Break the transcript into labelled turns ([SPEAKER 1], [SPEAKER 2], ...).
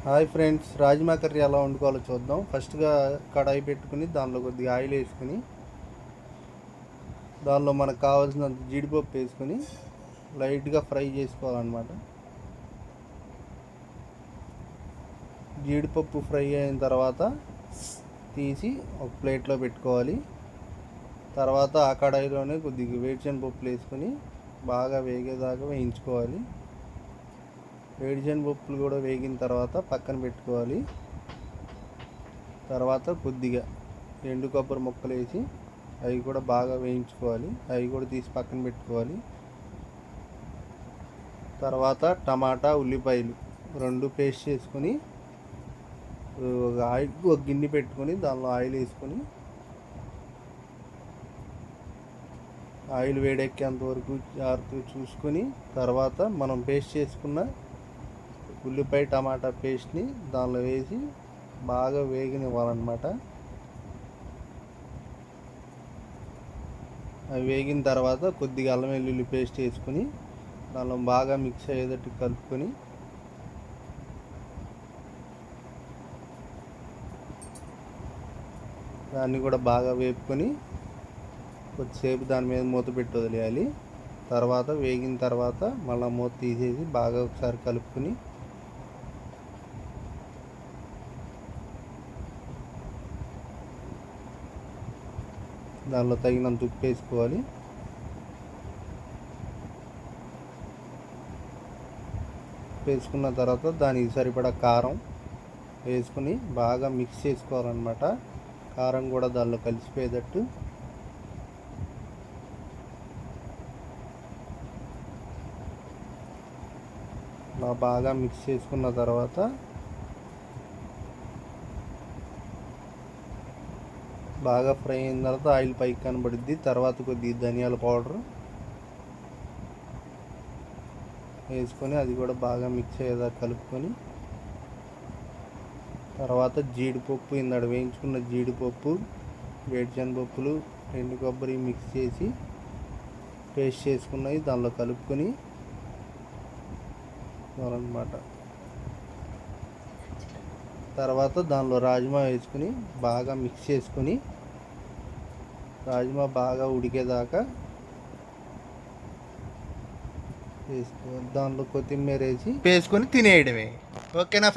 [SPEAKER 1] Hi friends, rajma curry ఎలా వండుకోవాలో చూద్దాం. ఫస్ట్గా కడాయి పెట్టుకుని దానిలో కొద్దిగా ఆయిల్ వేసుకుని దానిలో మనకు కావాల్సినంత జీడిపప్పు వేసుకుని లైట్గా ఫ్రై చేసుకోవాలన్నమాట. జీడిపప్పు ఫ్రై అయిన తర్వాత తీసి ఒక ప్లేట్లో పెట్టుకోవాలి. తర్వాత ఆ కడాయిలోనే కొద్దిగా వేరుశనగపప్పులు వేసుకొని బాగా వేగేదాకా వేయించుకోవాలి. వేరుశనగపప్పులు కూడా వేగిన తర్వాత పక్కన పెట్టుకోవాలి. తర్వాత కొద్దిగా ఎండు కొబ్బరి ముక్కలు వేసి అవి కూడా బాగా వేయించుకోవాలి. అవి కూడా తీసి పక్కన పెట్టుకోవాలి. తర్వాత టమాటా, ఉల్లిపాయలు రెండు పేస్ట్ చేసుకొని ఒక గిన్నె పెట్టుకొని దానిలో ఆయిల్ వేసుకొని ఆయిల్ వేడెక్కేంత వరకు జాగ్రత్తగా చూసుకొని తర్వాత మనం పేస్ట్ చేసుకున్న ఉల్లిపాయ టమాటా పేస్ట్ని దానిలో వేసి బాగా వేగనివ్వాలన్నమాట. అవి వేగిన తర్వాత కొద్దిగా అల్లం వెల్లుల్లి పేస్ట్ వేసుకొని దానిలో బాగా మిక్స్ అయ్యేటట్టు కలుపుకొని దాన్ని కూడా బాగా వేపుకొని కొద్దిసేపు దాని మీద మూత పెట్టి వదిలేయాలి. తర్వాత వేగిన తర్వాత మళ్ళీ మూత తీసేసి బాగా ఒకసారి కలుపుకొని దానిలో తగినంత ఉప్పు వేసుకోవాలి. వేసుకున్న తర్వాత దానికి సరిపడా కారం వేసుకుని బాగా మిక్స్ చేసుకోవాలన్నమాట. కారం కూడా దానిలో కలిసిపోయేటట్టు అలా బాగా మిక్స్ చేసుకున్న తర్వాత బాగా ఫ్రై అయిన తర్వాత ఆయిల్ పైకి కనబడుద్ది. తర్వాత కొద్దిగా ధనియాల పౌడర్ వేసుకొని అది కూడా బాగా మిక్స్ అయ్యేదాకా కలుపుకొని తర్వాత జీడిపప్పు, ఇందాక వేయించుకున్న జీడిపప్పు, వేరుశనగపప్పులు, ఎండు కొబ్బరి మిక్స్ చేసి పేస్ట్ చేసుకున్నవి దానిలో కలుపుకొని అన్నమాట. తర్వాత దానిలో రాజ్మా వేసుకుని బాగా మిక్స్ చేసుకొని రాజ్మా బాగా ఉడికేదాకా వేసుకోవాలి. దానిలో కొత్తిమీర వేసి వేసుకొని తినేయడమే. ఓకేనా?